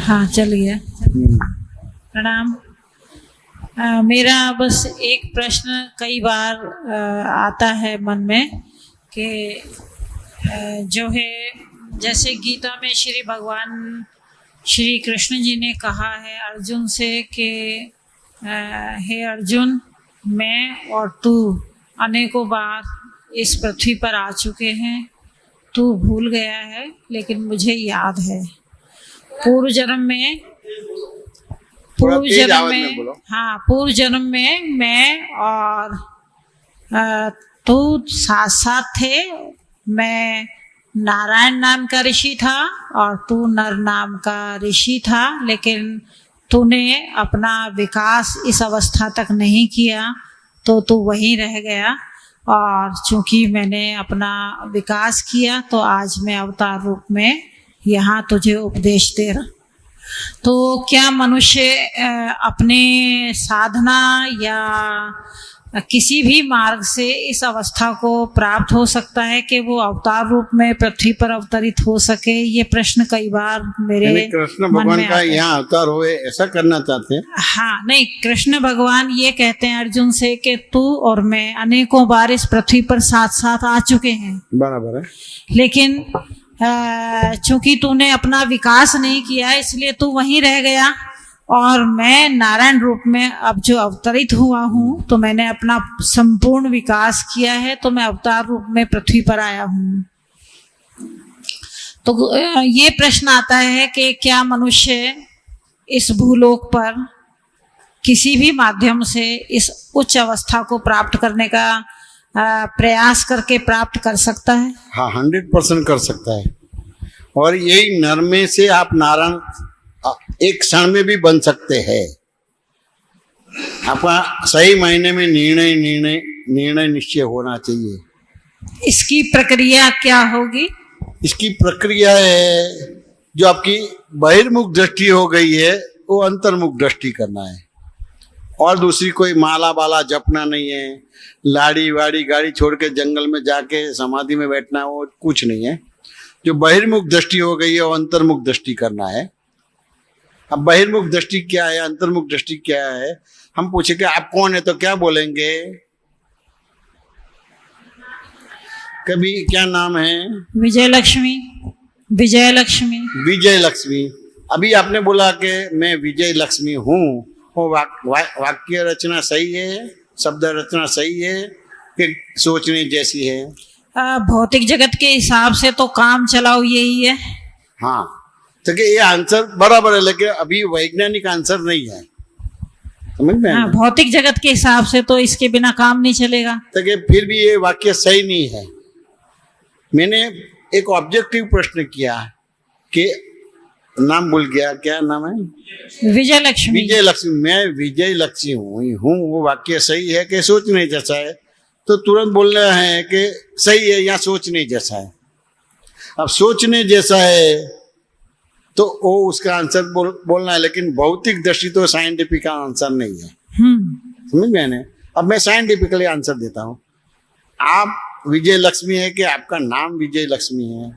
हाँ चलिए। प्रणाम। मेरा बस एक प्रश्न कई बार आता है मन में कि जो है जैसे गीता में श्री भगवान श्री कृष्ण जी ने कहा है अर्जुन से कि हे अर्जुन, मैं और तू अनेकों बार इस पृथ्वी पर आ चुके हैं। तू भूल गया है लेकिन मुझे याद है। पूर्व जन्म में मैं और तू साथ साथ थे। मैं नारायण नाम का ऋषि था और तू नर नाम का ऋषि था, लेकिन तूने अपना विकास इस अवस्था तक नहीं किया तो तू वहीं रह गया। और चूंकि मैंने अपना विकास किया तो आज मैं अवतार रूप में यहाँ तुझे उपदेश दे रहा। तो क्या मनुष्य अपने साधना या किसी भी मार्ग से इस अवस्था को प्राप्त हो सकता है कि वो अवतार रूप में पृथ्वी पर अवतरित हो सके? ये प्रश्न कई बार मेरे कृष्ण भगवान का यहाँ अवतार होए ऐसा करना चाहते हैं? हाँ, नहीं, कृष्ण भगवान ये कहते हैं अर्जुन से कि तू और मैं अनेकों बार इस पृथ्वी पर साथ साथ आ चुके हैं। बराबर है, लेकिन चूंकि तूने अपना विकास नहीं किया इसलिए तू वहीं रह गया। और मैं नारायण रूप में अब जो अवतरित हुआ हूँ तो मैंने अपना संपूर्ण विकास किया है, तो मैं अवतार रूप में पृथ्वी पर आया हूँ। तो ये प्रश्न आता है कि क्या मनुष्य इस भूलोक पर किसी भी माध्यम से इस उच्च अवस्था को प्राप्त करने का प्रयास करके प्राप्त कर सकता है? हाँ, 100% कर सकता है। और यही नरमे से आप नारायण एक क्षण में भी बन सकते हैं। आपका सही मायने में निर्णय निश्चय होना चाहिए। इसकी प्रक्रिया क्या होगी? इसकी प्रक्रिया है, जो आपकी बहिर्मुख दृष्टि हो गई है वो अंतर्मुख दृष्टि करना है। और दूसरी कोई माला बाला जपना नहीं है, लाड़ी वाड़ी गाड़ी छोड़ के जंगल में जाके समाधि में बैठना, वो कुछ नहीं है। जो बहिर्मुख दृष्टि हो गई है वो अंतर्मुख दृष्टि करना है। अब बहिर्मुख दृष्टि क्या है, अंतर्मुख दृष्टि क्या है? हम पूछे कि आप कौन है तो क्या बोलेंगे? कभी क्या नाम है? विजय लक्ष्मी। विजय लक्ष्मी। विजय लक्ष्मी। अभी आपने बोला कि मैं विजय लक्ष्मी हूँ, वो वाक्य रचना सही है, शब्द रचना सही है कि सोचने जैसी है? भौतिक जगत के हिसाब से तो काम चलाओ यही है। हाँ, तो कि ये आंसर बराबर है, लेकिन अभी वैज्ञानिक आंसर नहीं है, समझ में? हाँ, भौतिक जगत के हिसाब से तो इसके बिना काम नहीं चलेगा। तो कि फिर भी ये वाक्य सही नहीं है। मैंने एक ऑब्जेक्टिव प्रश्न किया कि नाम भूल गया, क्या नाम है? विजय लक्ष्मी। विजय लक्ष्मी। मैं विजय लक्ष्मी हूँ, वो वाक्य सही है कि सोचने जैसा है? तो तुरंत बोलना है कि सही है या सोचने जैसा है। अब सोचने जैसा है तो वो उसका आंसर बोलना है, लेकिन भौतिक दृष्टि तो साइंटिफिक का आंसर नहीं है। समझ गए? अब मैं साइंटिफिकली आंसर देता हूँ। आप विजय लक्ष्मी है कि आपका नाम विजय लक्ष्मी है?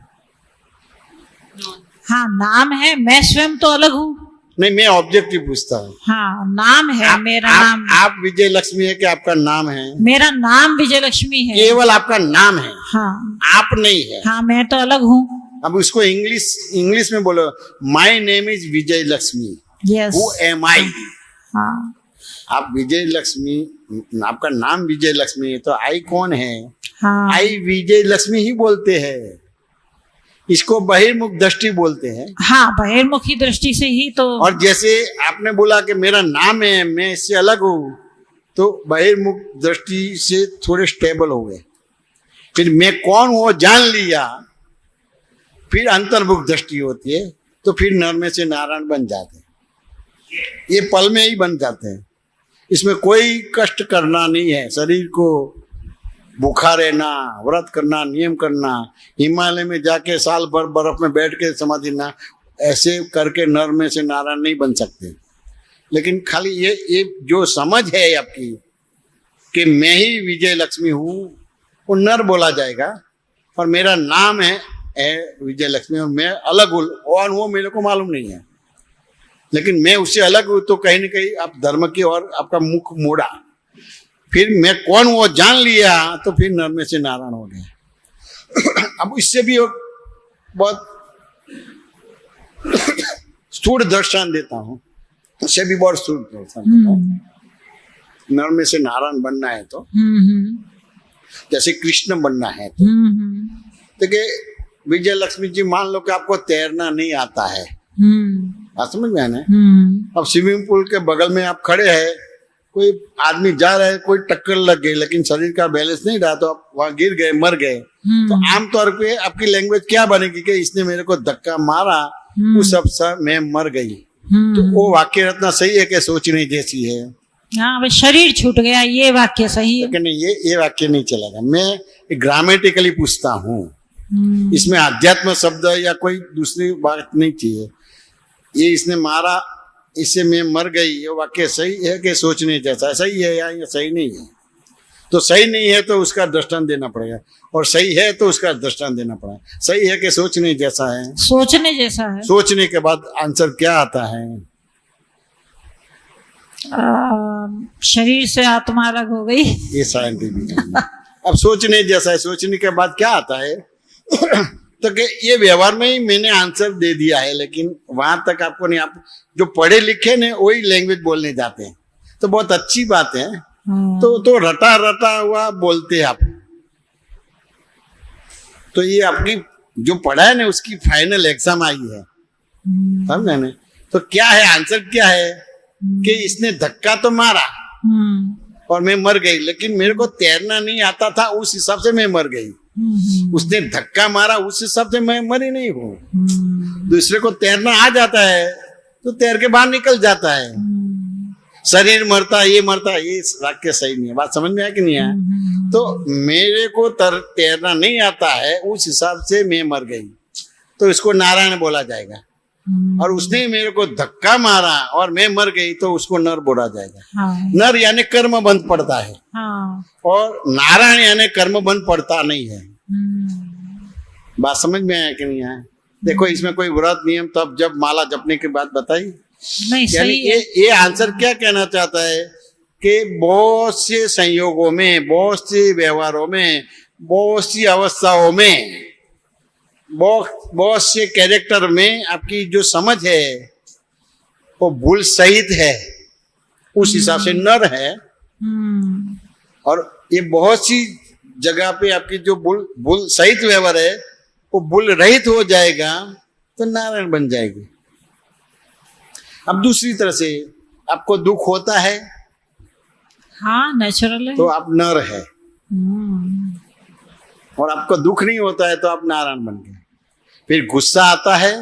हाँ, नाम है, मैं स्वयं तो अलग हूँ। नहीं, मैं ऑब्जेक्टिव पूछता हूँ। हाँ, नाम है मेरा। नाम आप विजय लक्ष्मी है कि आपका नाम है? मेरा नाम विजय लक्ष्मी है। केवल आपका नाम है? हाँ। आप नहीं है? हाँ, मैं तो अलग हूँ। अब उसको इंग्लिश में बोलो, my name is Vijay Laxmi. Yes. Who am I? हाँ। आप विजय लक्ष्मी, आपका नाम विजय लक्ष्मी है तो आई कौन है? हाँ। आई विजय लक्ष्मी ही बोलते हैं। इसको बहिर्मुख दृष्टि बोलते हैं। हाँ, बहिर्मुखी दृष्टि से ही तो। और जैसे आपने बोला कि मेरा नाम है, मैं इससे अलग हूँ, तो बहिर्मुख दृष्टि से थोड़े स्टेबल हो गए। फिर मैं कौन हूँ जान लिया, फिर अंतर्मुख दृष्टि होती है, तो फिर नर में से नारायण बन जाते हैं। ये पल में ही बन जाते हैं। इसमें कोई कष्ट करना नहीं है। शरीर को भूखा रहना, व्रत करना, नियम करना, हिमालय में जाके साल भर बर्फ में बैठ के समाधि ना, ऐसे करके नर में से नारायण नहीं बन सकते। लेकिन खाली ये जो समझ है आपकी कि मैं ही विजय लक्ष्मी हूँ, वो नर बोला जाएगा। और मेरा नाम है विजय लक्ष्मी और मैं अलग हूँ, और वो मेरे को मालूम नहीं है। लेकिन मैं उससे अलग हूं तो कहीं ना कहीं आप धर्म की ओर आपका मुख मोड़ा, फिर मैं कौन वो जान लिया तो फिर नर में से नारायण हो गया। अब इससे भी बहुत स्थूल दर्शन देता हूँ, इससे भी बहुत स्थूल दर्शन देता हूँ। नर में से नारायण बनना है तो जैसे कृष्ण बनना है तो देखिए विजय लक्ष्मी जी, मान लो कि आपको तैरना नहीं आता है, बात समझ में आना है। अब स्विमिंग पूल के बगल में आप खड़े हैं, कोई आदमी जा रहा है, कोई टक्कर लग गई लेकिन शरीर का बैलेंस नहीं रहा तो आप वहां गिर गए, मर गए, तो आमतौर पे आपकी लैंग्वेज क्या बनेगी कि इसने मेरे को धक्का मारा, उस अवसर मैं मर गई। तो वो वाक्य रचना सही है कि सोचने जैसी है? हाँ, भाई शरीर छूट गया, ये वाक्य सही है। लेकिन ये वाक्य नहीं चलेगा। मैं ग्रामेटिकली पूछता हूँ, इसमें अध्यात्म शब्द या कोई दूसरी बात नहीं चाहिए। ये इसने मारा, इससे मैं मर गई, ये वाक्य सही है कि सोचने जैसा? सही है या ये सही नहीं है? तो सही नहीं है तो उसका दृष्टांत देना पड़ेगा, और सही है तो उसका दृष्टांत देना पड़ेगा। सही है कि सोचने जैसा है? सोचने जैसा है। सोचने के बाद आंसर क्या आता है? शरीर से आत्मा अलग हो गई, ये साइंटिफिक। अब सोचने जैसा है, सोचने के बाद क्या आता है? तो कि ये व्यवहार में ही मैंने आंसर दे दिया है, लेकिन वहां तक आपको नहीं। आप जो पढ़े लिखे ने वही लैंग्वेज बोलने जाते हैं, तो बहुत अच्छी बात है। तो रटा रटा हुआ बोलते हैं आप। तो ये आपकी जो पढ़ा है ना उसकी फाइनल एग्जाम आई है, समझे ना? तो क्या है आंसर? क्या है कि इसने धक्का तो मारा और मैं मर गई, लेकिन मेरे को तैरना नहीं आता था, उस हिसाब से मैं मर गई। उसने धक्का मारा, उस हिसाब से मैं मरी नहीं हूँ। दूसरे को तैरना आ जाता है तो तैर के बाहर निकल जाता है। शरीर मरता, ये मरता, ये वाक्य सही नहीं है। बात समझ में आया कि नहीं आया? तो मेरे को तैरना नहीं आता है, उस हिसाब से मैं मर गई, तो इसको नारायण बोला जाएगा। और उसने मेरे को धक्का मारा और मैं मर गई तो उसको नर बोला जाएगा। हाँ। नर यानी कर्म बंध पड़ता है। हाँ। और नारायण यानी कर्म बंध पड़ता नहीं है। बात समझ में आया कि नहीं आया? देखो इसमें कोई व्रत नियम तो अब जब माला जपने की बात बताई नहीं, यानी ये आंसर क्या कहना चाहता है कि बहुत से संयोगों में, बहुत से व्यवहारों में, बहुत सी अवस्थाओं में, बहुत से कैरेक्टर में आपकी जो समझ है वो भूल सहित है, उस हिसाब से नर है। और ये बहुत सी जगह पे आपकी जो भूल सहित व्यवहार है वो भूल रहित हो जाएगा तो नारायण बन जाएगी। अब दूसरी तरह से आपको दुख होता है, हाँ नेचुरल है, तो आप नर है। और आपको दुख नहीं होता है तो आप नारायण बन गए। फिर गुस्सा आता है,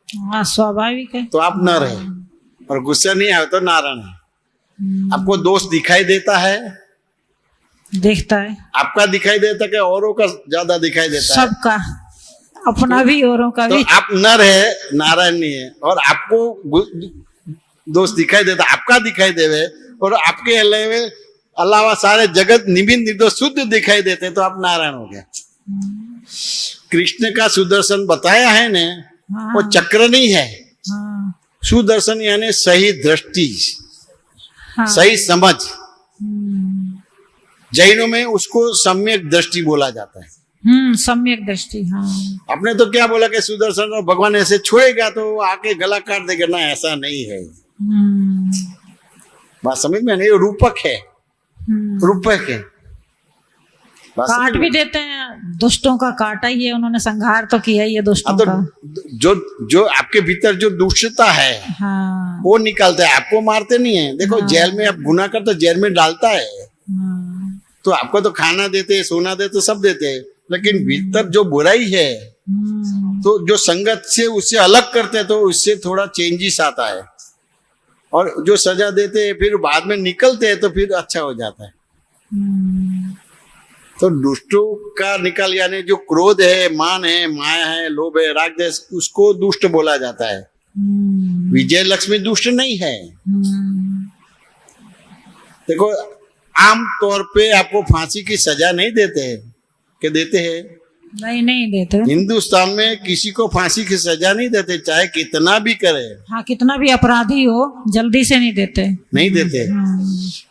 हाँ स्वाभाविक है, तो आप नर है। और गुस्सा नहीं आया तो नारायण है। आपको दोष दिखाई देता है, देखता है, आपका दिखाई देता है कि औरों का ज्यादा दिखाई देता है? सबका, अपना भी औरों का तो भी। आप नर है, नारायण नहीं है। और आपको दोष दिखाई देता, आपका दिखाई देवे और आपके अलावा सारे जगत निबिन निर्दोष शुद्ध दिखाई देते तो आप नारायण हो गया। कृष्ण का सुदर्शन बताया है ने, हाँ। वो चक्र नहीं है। हाँ। सुदर्शन यानी सही दृष्टि, हाँ। सही समझ। जैनों में उसको सम्यक दृष्टि बोला जाता है। सम्यक दृष्टि। हाँ। आपने तो क्या बोला कि सुदर्शन और भगवान ऐसे छुएगा तो आके गला काट देगा, ना ऐसा नहीं है। बात समझ में नहीं? रूपक है, रूपक है। काट भी देते हैं, दुष्टों का काटा ही है उन्होंने, संहार तो किया ही है दुष्टों तो का। जो आपके भीतर जो दुष्टता है, हाँ। वो निकालता है, आपको मारते नहीं है। देखो हाँ। जेल में आप गुनाह कर तो जेल में डालता है। हाँ। तो आपको तो खाना देते, सोना देते, सब देते हैं, लेकिन भीतर जो बुराई है तो जो संगत से उससे अलग करते हैं तो उससे थोड़ा चेंजेस आता है। और जो सजा देते हैं फिर बाद में निकलते हैं तो फिर अच्छा हो जाता है। तो दुष्टों का निकल यानी जो क्रोध है, मान है, माया है, लोभ है, राग है, उसको दुष्ट बोला जाता है। विजय लक्ष्मी दुष्ट नहीं है। देखो आम तौर पे आपको फांसी की सजा नहीं देते हैं, कि देते हैं नहीं नहीं देते। हिंदुस्तान में किसी को फांसी की सजा नहीं देते, चाहे कितना भी करे। हाँ, कितना भी अपराधी हो जल्दी से नहीं देते। नहीं देते।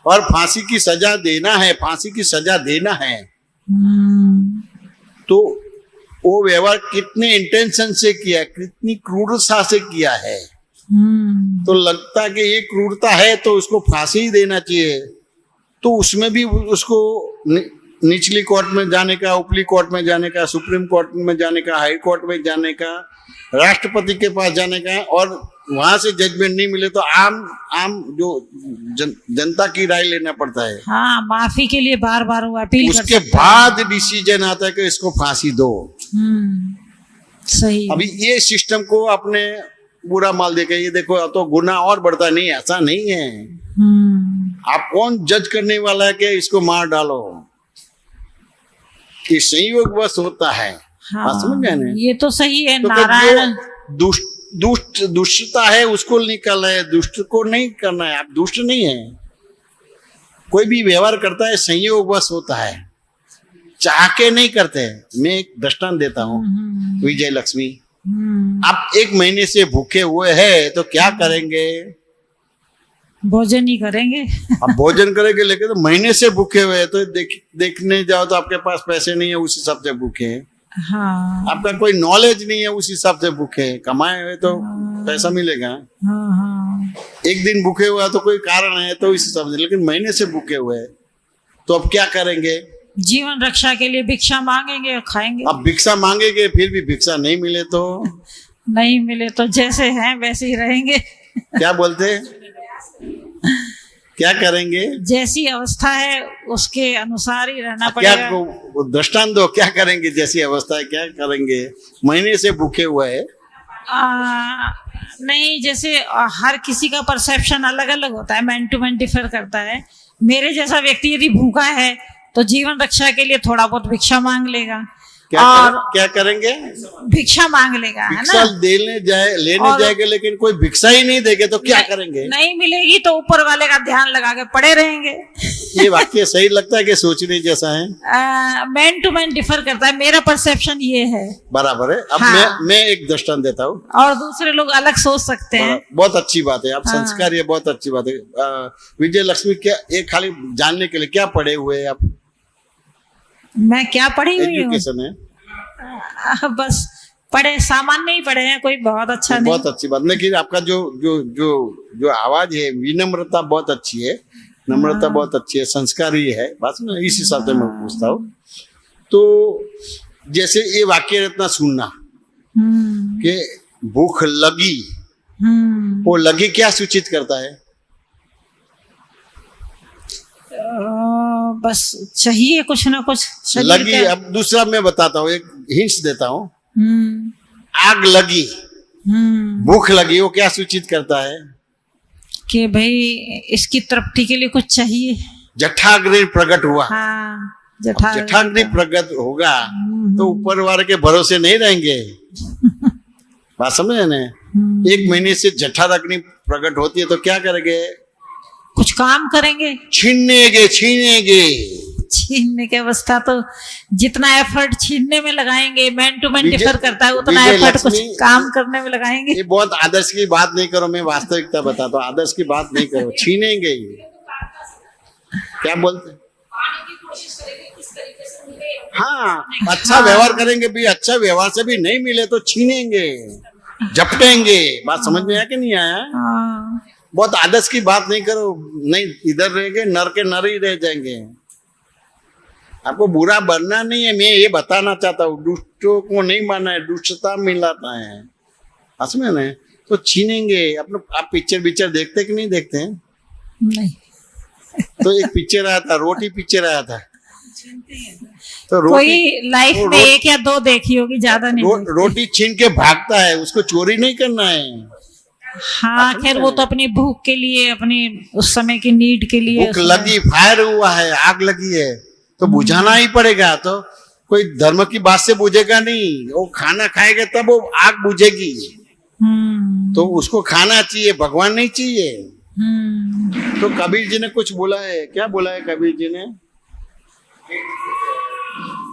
और फांसी की सजा देना है, फांसी की सजा देना है तो वो व्यवहार कितने इंटेंशन से किया, कितनी क्रूरता से किया है। तो लगता कि ये क्रूरता है तो उसको फांसी ही देना चाहिए। तो उसमें भी उसको निचली कोर्ट में जाने का, ऊपरी कोर्ट में जाने का, सुप्रीम कोर्ट में जाने का, हाई कोर्ट में जाने का, राष्ट्रपति के पास जाने का, और वहां से जजमेंट नहीं मिले तो आम जो जनता की राय लेना पड़ता है। हाँ, माफी के लिए बार बार वो अपील उसके बाद डिसीजन आता है कि इसको फांसी दो। सही। अभी ये सिस्टम को आपने बुरा माल देके ये देखो तो गुनाह और बढ़ता नहीं, ऐसा नहीं है। आप कौन जज करने वाला है कि इसको मार डालो? ये संयोग बस होता है। हाँ, समझ गए ना? ये तो सही है। तो नारायण दुष्टता है उसको निकालना है, दुष्ट को नहीं करना है। आप दुष्ट नहीं है। कोई भी व्यवहार करता है संयोग बस होता है, चाह के नहीं करते। मैं एक दृष्टांत देता हूँ। विजय लक्ष्मी, आप 1 महीने से भूखे हुए हैं तो क्या करेंगे? भोजन ही करेंगे। आप भोजन करेंगे, लेकिन तो महीने से भूखे हुए हैं तो देखने जाओ तो आपके पास पैसे नहीं है, उस हिसाब से भूखे हैं। हाँ। आपका कोई नॉलेज नहीं है, उस हिसाब से भूखे हैं। कमाए हुए तो पैसा मिलेगा। हाँ। एक दिन भूखे हुआ तो कोई कारण है तो इस हिसाब से, लेकिन महीने से भूखे हुए हैं तो अब क्या करेंगे? जीवन रक्षा के लिए भिक्षा मांगेंगे और खाएंगे। अब भिक्षा मांगेंगे, फिर भी भिक्षा नहीं मिले तो नहीं मिले तो जैसे हैं वैसे ही रहेंगे। क्या बोलते हैं? क्या करेंगे? जैसी अवस्था है उसके अनुसार ही रहना क्या पड़ेगा। दृष्टांत दो, क्या करेंगे? जैसी अवस्था है क्या करेंगे? महीने से भूखे हुए है। नहीं, जैसे हर किसी का परसेप्शन अलग अलग होता है, मैन टू मैन डिफर करता है। मेरे जैसा व्यक्ति यदि भूखा है तो जीवन रक्षा के लिए थोड़ा बहुत भिक्षा मांग लेगा। क्या करेंगे? भिक्षा मांग लेगा, है भिक्षा ना? लेने जाएंगे, लेकिन कोई भिक्षा ही नहीं देंगे तो क्या करेंगे? नहीं मिलेगी तो ऊपर वाले का ध्यान लगा के पड़े रहेंगे। ये वाक्य सही लगता है कि सोचने जैसा है? मैन टू मैन डिफर करता है, मेरा परसेप्शन ये है। बराबर है। अब हाँ। मैं एक दृष्टांत देता हूँ और दूसरे लोग अलग सोच सकते हैं। बहुत अच्छी बात है। आप हाँ। संस्कार, ये बहुत अच्छी बात है। विजय लक्ष्मी, क्या ये खाली जानने के लिए क्या पढ़े हुए हैं आप? मैं क्या पढ़ी हुई हूँ? एजुकेशन है? बस पढ़े, सामान्य ही पढ़े हैं, कोई बहुत अच्छा नहीं। बहुत अच्छी बात। लेकिन आपका जो जो जो जो आवाज है, विनम्रता बहुत अच्छी है, नम्रता बहुत अच्छी है, संस्कारी है। बस मैं इस हिसाब से मैं पूछता हूँ। तो जैसे ये वाक्य रत्ना सुनना कि भूख लगी, वो लगी क्या सूचित करता है? बस चाहिए कुछ ना कुछ लगी। अब दूसरा मैं बताता हूँ, एक हिंट्स देता हूँ। आग लगी, भूख लगी, वो क्या सूचित करता है? कि भाई इसकी तृप्ति के लिए कुछ चाहिए। जठाग्नि प्रकट हुआ। हाँ, जठाग्नि प्रकट होगा तो ऊपर वाले के भरोसे नहीं रहेंगे। बात समझे ना? 1 महीने से जठाग्नि प्रकट होती है तो क्या करेंगे? कुछ काम करेंगे। छीनेंगे। छीनने की अवस्था तो जितना एफर्ट छीनने में लगाएंगे, मैन टू मैन डिफर करता है, उतना एफर्ट कुछ काम करने में लगाएंगे। ये बहुत आदर्श की बात नहीं करो, मैं वास्तविकता बताता हूँ। आदर्श की बात नहीं करो, छीनेंगे। क्या बोलते? हाँ, अच्छा व्यवहार करेंगे भी, अच्छा व्यवहार से भी नहीं मिले तो छीनेंगे, झपटेंगे। बात समझ में आया कि नहीं आया? बहुत आदर्श की बात नहीं करो, नहीं इधर रहेंगे, नर के नर ही रह जाएंगे। आपको बुरा बनना नहीं है, मैं ये बताना चाहता हूँ। दुष्टों को नहीं मानना है, दुष्टता मिलाता है। असमें ना तो छीनेंगे अपने। आप पिक्चर देखते कि नहीं देखते हैं? नहीं। तो एक पिक्चर आया था, रोटी पिक्चर आया था। तो कोई लाइफ में 1 या 2 देखी होगी, ज्यादा नहीं। रोटी छीन के भागता है, उसको चोरी नहीं करना है। हाँ, खैर वो तो अपनी भूख के लिए, अपनी उस समय की नीड के लिए। भूख लगी, फायर हुआ है, आग लगी है तो बुझाना ही पड़ेगा। तो कोई धर्म की बात से बुझेगा नहीं, वो खाना खाएगा तब वो आग बुझेगी। तो उसको खाना चाहिए, भगवान नहीं चाहिए। तो कबीर जी ने कुछ बोला है। क्या बोला है कबीर जी ने?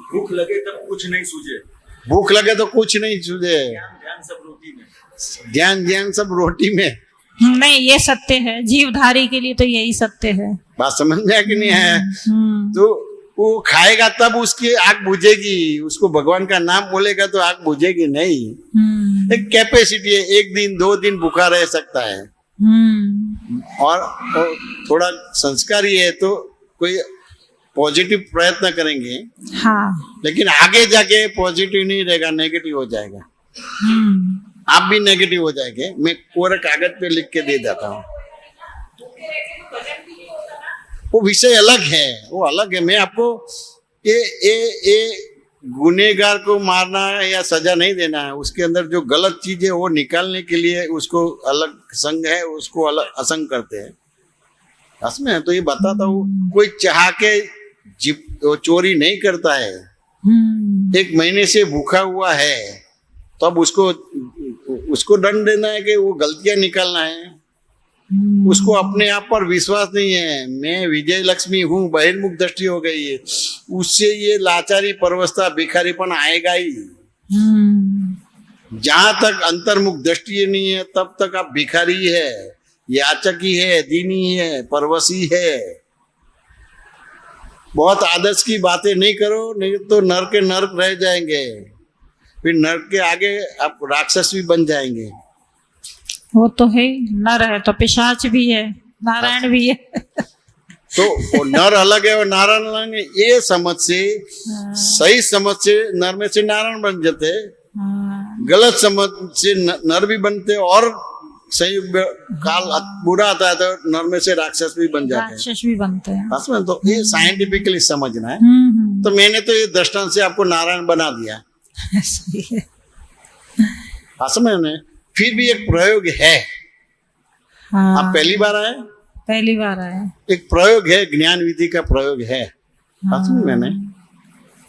भूख लगे तब कुछ नहीं सूझे, भूख लगे तो कुछ नहीं सूझे, ध्यान ध्यान सब रोटी में। ध्यान ध्यान सब रोटी में। नहीं, ये सत्य है, जीवधारी के लिए तो यही सत्य है। बात समझ में है कि नहीं है? हम्म, तो वो खाएगा तब उसकी आग बुझेगी, उसको भगवान का नाम बोलेगा तो आग बुझेगी नहीं। एक कैपेसिटी है, एक दिन 2 दिन भूखा रह सकता है। और थोड़ा संस्कारी है तो कोई पॉजिटिव प्रयत्न करेंगे, हाँ। लेकिन आगे जाके पॉजिटिव नहीं रहेगा, नेगेटिव हो जाएगा। आप भी नेगेटिव हो जाएंगे। मैं कोरे कागज पे लिख के दे देता हूँ, वो विषय अलग है, वो अलग है। मैं आपको ये गुनेगार को मारना या सजा नहीं देना है, उसके अंदर जो गलत चीज है वो निकालने के लिए उसको अलग संग है, उसको अलग असंग करते हैं। असमें तो ये बताता हूँ, कोई चाह के वो चोरी नहीं करता है। 1 महीने से भूखा हुआ है तो अब उसको दंड देना है कि वो गलतियां निकालना है। उसको अपने आप पर विश्वास नहीं है, मैं विजय लक्ष्मी हूँ, बहिर्मुख दृष्टि हो गई है, उससे ये लाचारी परवस्था भिखारीपन आएगा ही। जहां तक अंतर्मुख दृष्टि नहीं है तब तक आप भिखारी है, याचकी है, दीनी है, परवशी है। बहुत आदर्श की बातें नहीं करो, नहीं तो नर्क के नर्क रह जाएंगे, फिर नर्क के आगे आप राक्षस भी बन जाएंगे। वो तो है, नर है तो पिशाच भी है, नारायण भी है। तो वो नर अलग है और नारायण अलग है। ये समझ से, सही समझ से नर में से नारायण बन जाते, गलत समझ से नर भी बनते, और संयुग काल बुरा आता है तो नर में से राक्षस भी बन जाते हैं, राक्षस भी बनते हैं। बस में तो ये साइंटिफिकली समझना है। तो मैंने तो ये दृष्टांत से आपको नारायण बना दिया। सही है। असमय में फिर भी एक प्रयोग है। हाँ, आप पहली बार आए? पहली बार आए। एक प्रयोग है, ज्ञान विधि का प्रयोग है। असमय मैंने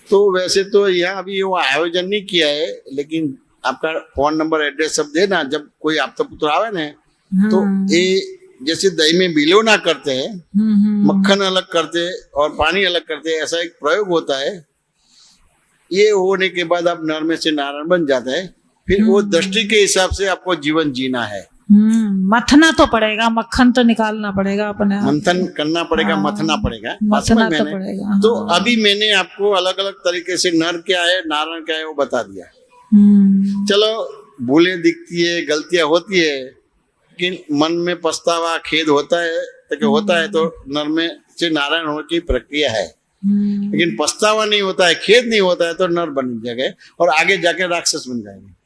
तो वैसे तो यहाँ अभी वो आयोजन नहीं किया है, लेकिन आपका फोन नंबर एड्रेस सब देना। जब कोई आपका पुत्र आवे ना तो ये जैसे दही में बिलोना करते हैं, मक्खन अलग करते और पानी अलग करते, ऐसा एक प्रयोग होता है। ये होने के बाद आप नर में से नारायण बन जाता है। फिर वो दृष्टि के हिसाब से आपको जीवन जीना है। मथना तो पड़ेगा, मक्खन तो निकालना पड़ेगा अपने आप। मंथन करना पड़ेगा, मथना पड़ेगा, मथना तो पड़ेगा। तो अभी मैंने आपको अलग अलग तरीके से नर क्या है, नारायण क्या है वो बता दिया। चलो, भूलें दिखती है, गलतियां होती है, लेकिन मन में पछतावा, खेद होता है तो नर में से नारायण होने की प्रक्रिया है। लेकिन पछतावा नहीं होता है, खेद नहीं होता है तो नर बन जाएंगे और आगे जाके राक्षस बन जाएंगे।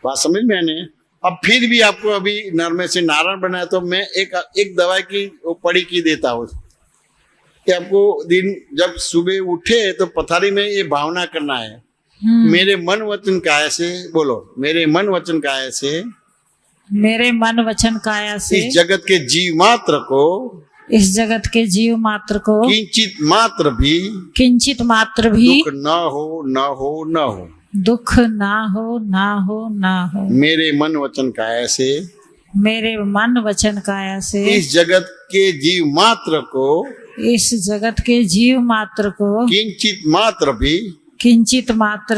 बात समझ में आने। अब फिर भी आपको अभी नर में से नारायण बनाया तो मैं एक दवाई की वो पड़ी की देता हूँ कि आपको दिन जब सुबह उठे तो पथारी में ये भावना करना है, मेरे मन वचन काया से, बोलो मेरे मन वचन काया से, मेरे मन वचन काया से इस जगत के जीव मात्र को, इस जगत के जीव मात्र को किंचित मात्र भी दुख न हो न हो न हो, दुख ना हो ना हो ना हो, मेरे मन वचन काया से, मेरे मन वचन काया से इस जगत के जीव मात्र को, इस जगत के जीव मात्र को किंचित मात्र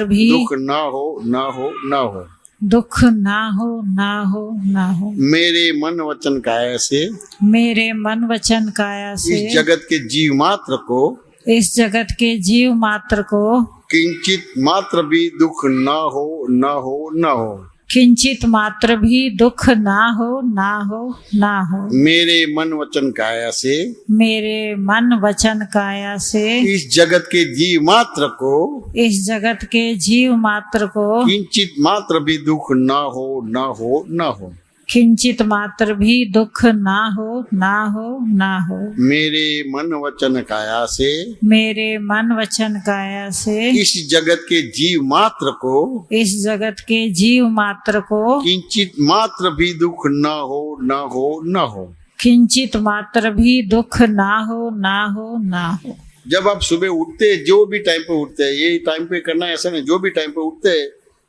भी दुख न हो न हो न हो, दुख ना हो ना हो ना हो, मेरे मन वचन काया से, मेरे मन वचन काया से इस जगत के जीव मात्र को, इस जगत के जीव मात्र को किंचित मात्र भी दुख न हो न हो न हो, किंचित मात्र भी दुख ना हो ना हो ना हो, मेरे मन वचन काया से, मेरे मन वचन काया से इस जगत के जीव मात्र को, इस जगत के जीव मात्र को किंचित मात्र भी दुख न हो न हो न हो, किंचित मात्र भी दुख ना हो ना हो ना हो, मेरे मन वचन काया से, मेरे मन वचन काया से इस जगत के जीव मात्र को, इस जगत के जीव मात्र को किंचित मात्र भी दुख न हो न हो न हो, किंचित मात्र भी दुख ना हो ना हो ना हो। जब आप सुबह उठते, जो भी टाइम पे उठते हैं, ये टाइम पे करना है ऐसा नहीं, जो भी टाइम पे उठते हैं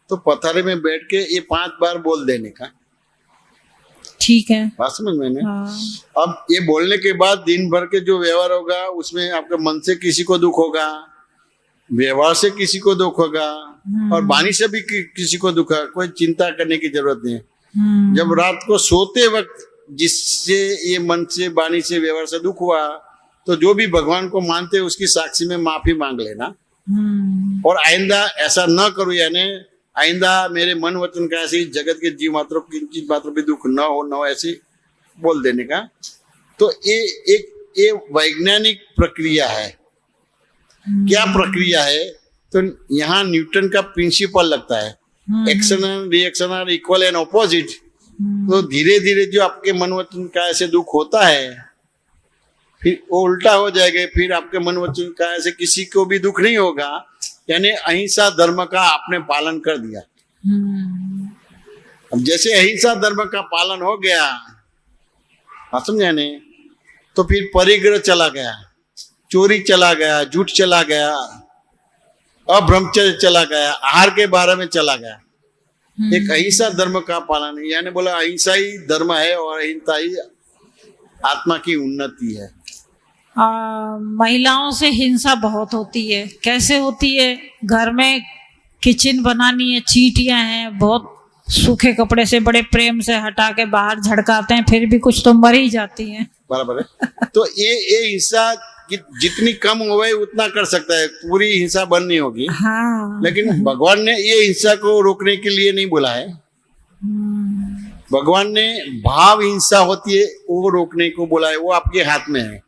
तो पथारे में बैठ के ये 5 बार बोल देने का। ठीक है। बात समझ में ना? हाँ। अब ये बोलने के बाद दिन भर के जो व्यवहार होगा उसमें आपके मन से किसी को दुख होगा, व्यवहार से किसी को दुख होगा, और वाणी से भी किसी को दुख है। कोई चिंता करने की जरूरत नहीं है। जब रात को सोते वक्त जिससे ये मन से वाणी से व्यवहार से दुख हुआ, तो जो भी भगवान को मानते हैं उसकी साक्षी में माफी मांग लेना, और आइंदा ऐसा न करूं, यानी आइंदा मेरे मन वचन का ऐसे जगत के जीव मात्रों किंचित मात्रों भी दुख न हो ऐसे बोल देने का। तो ये वैज्ञानिक प्रक्रिया है। क्या प्रक्रिया है? तो यहाँ न्यूटन का प्रिंसिपल लगता है, action and reaction are equal and opposite. तो धीरे धीरे जो आपके मन वचन का ऐसे दुख होता है, फिर वो उल्टा हो जाएगा, फिर आपके मन वचन का ऐसे किसी को भी दुख नहीं होगा, यानी अहिंसा धर्म का आपने पालन कर दिया। अब जैसे अहिंसा धर्म का पालन हो गया, आप समझे नहीं, तो फिर परिग्रह चला गया, चोरी चला गया, झूठ चला गया, अब्रह्मचर्य चला गया, आहार के बारे में चला गया। एक अहिंसा धर्म का पालन है, यानी बोला अहिंसा ही धर्म है और अहिंसा ही आत्मा की उन्नति है। महिलाओं से हिंसा बहुत होती है। कैसे होती है? घर में किचन बनानी है, चींटियां हैं, बहुत सूखे कपड़े से बड़े प्रेम से हटा के बाहर झड़काते हैं, फिर भी कुछ तो मर ही जाती हैं। बराबर है। तो ये हिंसा जितनी कम होवे उतना कर सकता है, पूरी हिंसा बंद नहीं होगी। हाँ। लेकिन भगवान ने ये हिंसा को रोकने के लिए नहीं बोला है। भगवान ने भाव हिंसा होती है वो रोकने को बोला है, वो आपके हाथ में है।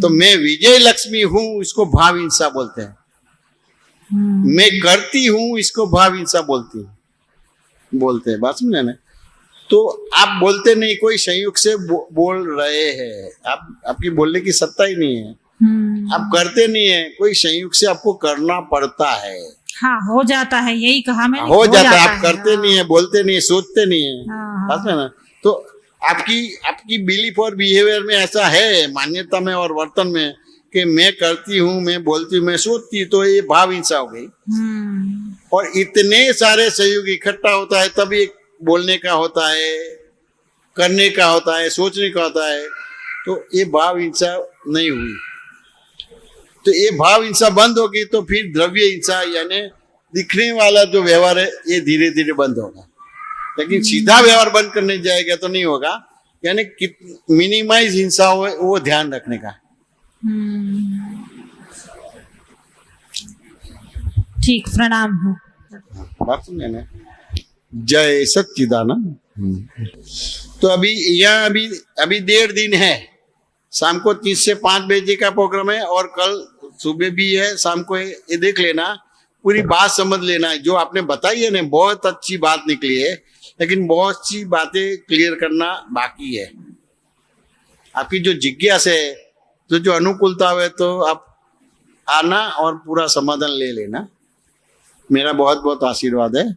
तो मैं विजय लक्ष्मी हूं, इसको भाव हिंसा बोलते हैं। मैं करती हूं, इसको भाव हिंसा बोलते हैं। बात समझे ना? तो आप बोलते नहीं, कोई संयोग से बोल रहे हैं, आपकी बोलने की सत्ता ही नहीं है। आप करते नहीं है, कोई संयोग से आपको करना पड़ता है। हाँ, हो जाता है, यही कहा मैंने। हो जाता है, आप करते नहीं है, बोलते नहीं है, सोचते नहीं है। बात है ना? तो आपकी बिलीफ और बिहेवियर में ऐसा है, मान्यता में और वर्तन में, कि मैं करती हूँ, मैं बोलती हूँ, मैं सोचती, तो ये भाव हिंसा हो गई। और इतने सारे सहयोग इकट्ठा होता है तब एक बोलने का होता है, करने का होता है, सोचने का होता है। तो ये भाव हिंसा नहीं हुई। तो ये भाव हिंसा बंद होगी तो फिर द्रव्य हिंसा, यानी दिखने वाला जो व्यवहार है, ये धीरे धीरे बंद होगा। लेकिन सीधा व्यवहार बंद करने जाएगा तो नहीं होगा, यानी मिनिमाइज हिंसा हो वो ध्यान रखने का। ठीक, प्रणाम हो। बात सुनिए ना। जय सच्चिदानंद। तो अभी 1.5 दिन है, शाम को 3 से 5 बजे का प्रोग्राम है, और कल सुबह भी है, शाम को ये देख लेना, पूरी बात समझ लेना। जो आपने बताई है ना, बहुत अच्छी बात निकली है, लेकिन बहुत सी बातें क्लियर करना बाकी है। आपकी जो जिज्ञासा है, जो अनुकूलता है, तो आप आना और पूरा समाधान ले लेना। मेरा बहुत बहुत आशीर्वाद है।